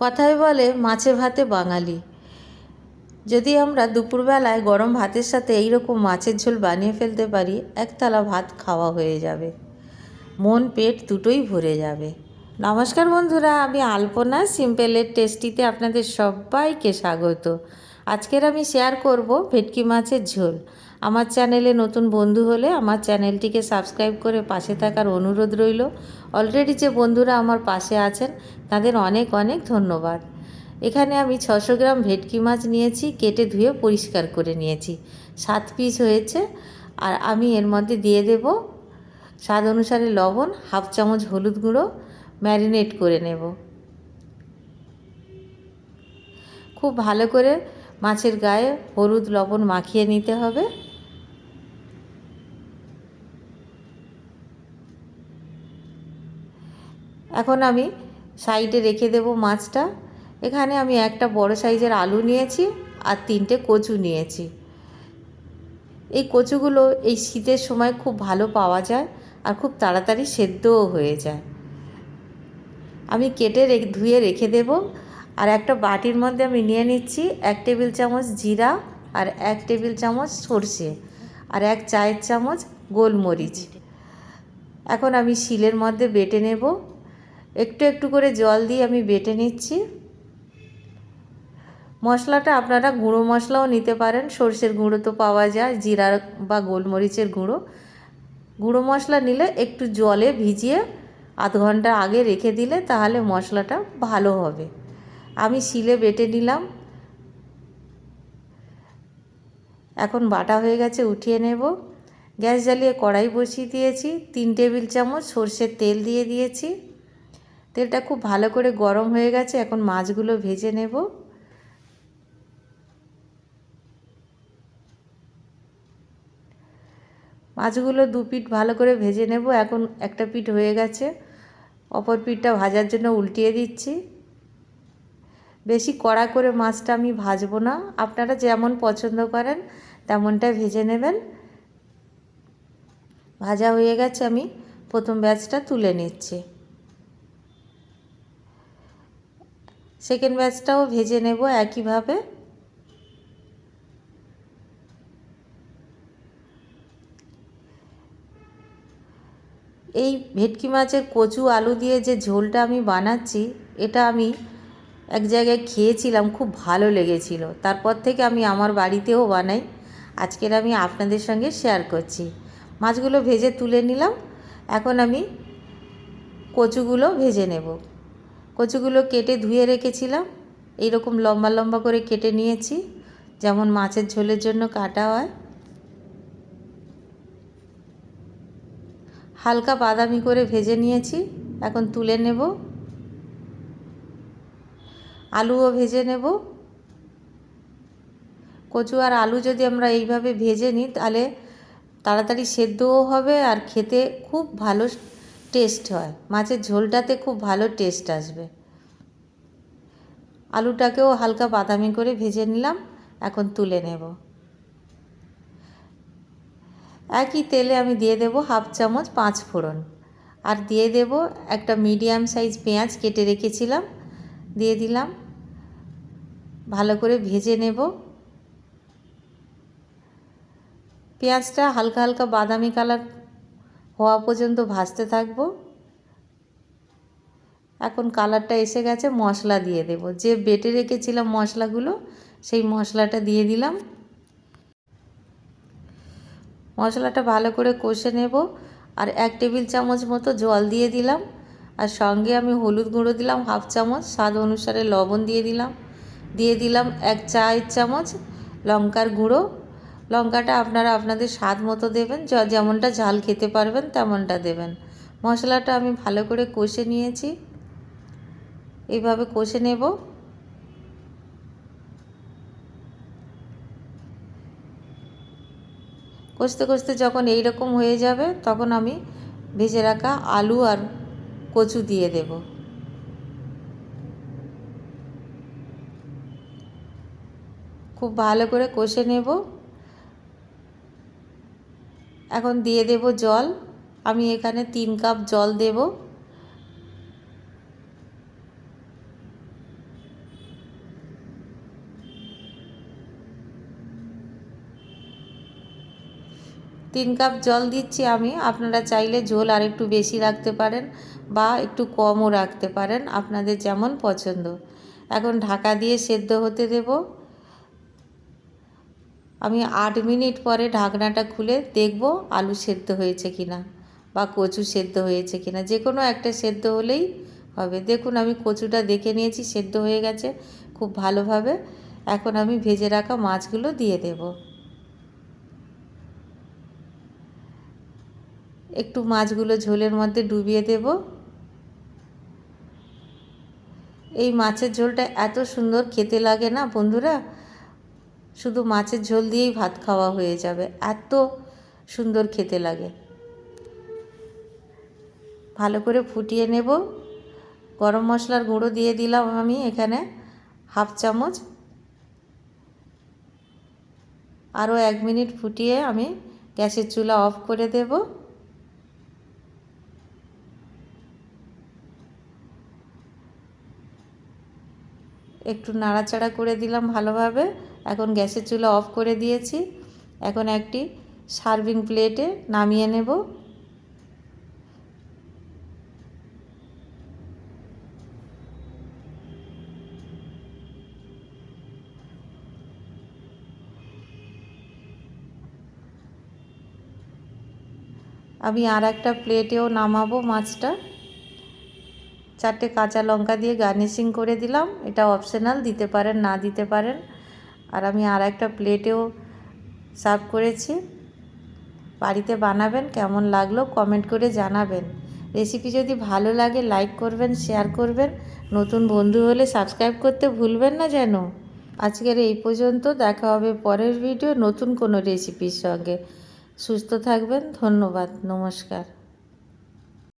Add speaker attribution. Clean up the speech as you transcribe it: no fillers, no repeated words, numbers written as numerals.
Speaker 1: কথায় বলে মাছে ভাতে বাঙালি। যদি আমরা দুপুরবেলায় গরম ভাতের সাথে এইরকম মাছের ঝোল বানিয়ে ফেলতে পারি, এক থালা ভাত খাওয়া হয়ে যাবে, মন পেট দুটোই ভরে যাবে। নমস্কার বন্ধুরা, আমি আলপনা সিম্পলের টেস্টিতে আপনাদের সবাইকে স্বাগত। আজকের আমি শেয়ার করব ভেটকি মাছের ঝোল। আমার চ্যানেলে নতুন বন্ধু হলে আমার চ্যানেলটিকে সাবস্ক্রাইব করে পাশে থাকার অনুরোধ রইল। অলরেডি যে বন্ধুরা আমার পাশে আছেন তাদের অনেক অনেক ধন্যবাদ। এখানে আমি 600 গ্রাম ভেটকি মাছ নিয়েছি, কেটে ধুয়ে পরিষ্কার করে নিয়েছি। 7 পিস হয়েছে। আর আমি এর মধ্যে দিয়ে দেব স্বাদ অনুসারে লবণ, হাফ চামচ হলুদ গুঁড়ো, ম্যারিনেট করে নেব। খুব ভালো করে মাছের গায়ে হলুদ লবণ মাখিয়ে নিতে হবে। এখন আমি সাইডে রেখে দেব মাছটা। এখানে আমি একটা বড় সাইজের আলু নিয়েছি আর 3টে কচু নিয়েছি। এই কচুগুলো এই শীতের সময় খুব ভালো পাওয়া যায় আর খুব তাড়াতাড়ি সেদ্ধও হয়ে যায়। আমি কেটে ধুয়ে রেখে দেব। আর একটা বাটির মধ্যে আমি নিয়ে নিচ্ছি 1 টেবিল চামচ জিরা, আর 1 টেবিল চামচ সর্ষে, আর 1 চায়ের চামচ গোলমরিচ। এখন আমি শিলের মধ্যে বেটে নেব। একটু একটু করে জল দিয়ে আমি বেটে নিচ্ছি। মশলাটা আপনারা গুঁড়ো মশলাও নিতে পারেন, সর্ষের গুঁড়ো তো পাওয়া যায়, জিরা বা গোলমরিচের গুঁড়ো। গুঁড়ো মশলা নিলে একটু জলে ভিজিয়ে আধ ঘন্টা আগে রেখে দিলে তাহলে মশলাটা ভালো হবে। আমি শিলে বেটে নিলাম। এখন বাটা হয়ে গেছে, উঠিয়ে নেব। গ্যাস জ্বালিয়ে কড়াই বসিয়ে দিয়েছি। 3 টেবিল চামচ সর্ষের তেল দিয়ে দিয়েছি। তেলটা খুব ভালো করে গরম হয়ে গেছে। এখন মাছগুলো ভেজে নেব। মাছগুলো 2 পিঠ ভালো করে ভেজে নেব। এখন একটা পিঠ হয়ে গেছে, অপর পিঠটা ভাজার জন্য উল্টিয়ে দিচ্ছি। বেশি কড়া করে মাছটা আমি ভাজবো না, আপনারা যেমন পছন্দ করেন তেমনটাই ভেজে নেবেন। ভাজা হয়ে গেছে, আমি প্রথম ব্যাচটা তুলে নিচ্ছি। সেকেন্ড ব্যাচটাও ভেজে নেব একইভাবে। এই ভেটকি মাছের কচু আলু দিয়ে যে ঝোলটা আমি বানাচ্ছি, এটা আমি এক জায়গায় খেয়েছিলাম, খুব ভালো লেগেছিল। তারপর থেকে আমি আমার বাড়িতেও বানাই। আজকের আমি আপনাদের সঙ্গে শেয়ার করছি। মাছগুলো ভেজে তুলে নিলাম। এখন আমি কচুগুলো ভেজে নেব। কচুগুলো কেটে ধুয়ে রেখেছিলাম, এইরকম লম্বা লম্বা করে কেটে নিয়েছি, যেমন মাছের ঝোলের জন্য কাটা হয়। হালকা বাদামি করে ভেজে নিয়েছি, এখন তুলে নেব। আলুও ভেজে নেব। কচু আর আলু যদি আমরা এইভাবে ভেজে নিই তাহলে তাড়াতাড়ি সেদ্ধও হবে আর খেতে খুব ভালো টেস্ট হয়। মাছের ঝোলটাতে খুব ভালো টেস্ট আসবে। আলুটাকেও হালকা বাদামি করে ভেজে নিলাম, এখন তুলে নেব। একই তেলে আমি দিয়ে দেব হাফ চামচ 5 ফোড়ন, আর দিয়ে দেব একটা মিডিয়াম সাইজ পেঁয়াজ কেটে রেখেছিলাম, দিয়ে দিলাম। ভালো করে ভেজে নেব। পেঁয়াজটা হালকা হালকা বাদামি কালার হওয়া পর্যন্ত ভাজতে থাকব। এখন কালারটা এসে গেছে, মশলা দিয়ে দেব। যে বেটে রেখেছিলাম মশলাগুলো, সেই মশলাটা দিয়ে দিলাম। মশলাটা ভালো করে কষে নেব। আর 1 টেবিল চামচ মতো জল দিয়ে দিলাম। আর সঙ্গে আমি হলুদ গুঁড়ো দিলাম হাফ চামচ, স্বাদ অনুসারে লবণ দিয়ে দিলাম। দিয়ে দিলাম 1 চায়ের চামচ লঙ্কার গুঁড়ো। লঙ্কাটা আপনারা আপনাদের স্বাদ মতো দেবেন, যেমনটা ঝাল খেতে পারবেন তেমনটা দেবেন। মশলাটা আমি ভালো করে কষে নিয়েছি, এইভাবে কষে নেব। কষতে কষতে যখন এই রকম হয়ে যাবে তখন আমি ভেজে রাখা আলু আর কচু দিয়ে দেব। খুব ভালো করে কষে নেব। এখন দিয়ে দেব জল। আমি এখানে 3 কাপ জল দেব। 3 কাপ জল দিচ্ছি আমি। আপনারা চাইলে ঝোল আর একটু বেশি রাখতে পারেন বা একটু কমও রাখতে পারেন, আপনাদের যেমন পছন্দ। এখন ঢাকা দিয়ে সেদ্ধ হতে দেব। আমি 8 মিনিট পরে ঢাকনাটা খুলে দেখব আলু সেদ্ধ হয়েছে কিনা বা কচু সেদ্ধ হয়েছে কিনা, যে কোনো একটা সেদ্ধ হলেই হবে। দেখুন আমি কচুটা দেখে নিয়েছি, সেদ্ধ হয়ে গেছে খুব ভালোভাবে। এখন আমি ভেজে রাখা মাছগুলো দিয়ে দেব। একটু মাছগুলো ঝোলের মধ্যে ডুবিয়ে দেব। এই মাছের ঝোলটা এত সুন্দর খেতে লাগে না বন্ধুরা, শুধু মাছের ঝোল দিয়েই ভাত খাওয়া হয়ে যাবে, এত সুন্দর খেতে লাগে। ভালো করে ফুটিয়ে নেব। গরম মশলার গুঁড়ো দিয়ে দিলাম আমি এখানে হাফ চামচ। আরও 1 মিনিট ফুটিয়ে আমি গ্যাসের চুলা অফ করে দেব। একটু নাড়াচাড়া করে দিলাম ভালোভাবে। এখন গ্যাসের চুলা অফ করে দিয়েছি। এখন একটি সার্ভিং প্লেটে নামিয়ে নেব। আমি আর একটা প্লেটেও নামাবো মাছটা। 4টে কাঁচা লঙ্কা দিয়ে গার্নিশিং করে দিলাম, এটা অপশনাল, দিতে পারেন না দিতে পারেন। আর আমি আর একটা প্লেটেও সার্ভ করেছি। বাড়িতে বানাবেন, কেমন লাগলো কমেন্ট করে জানাবেন। রেসিপি যদি ভালো লাগে লাইক করবেন, শেয়ার করবেন, নতুন বন্ধু হলে সাবস্ক্রাইব করতে ভুলবেন না যেন। আজকের এই পর্যন্ত, দেখা হবে পরের ভিডিও নতুন কোনো রেসিপির সঙ্গে। সুস্থ থাকবেন, ধন্যবাদ, নমস্কার।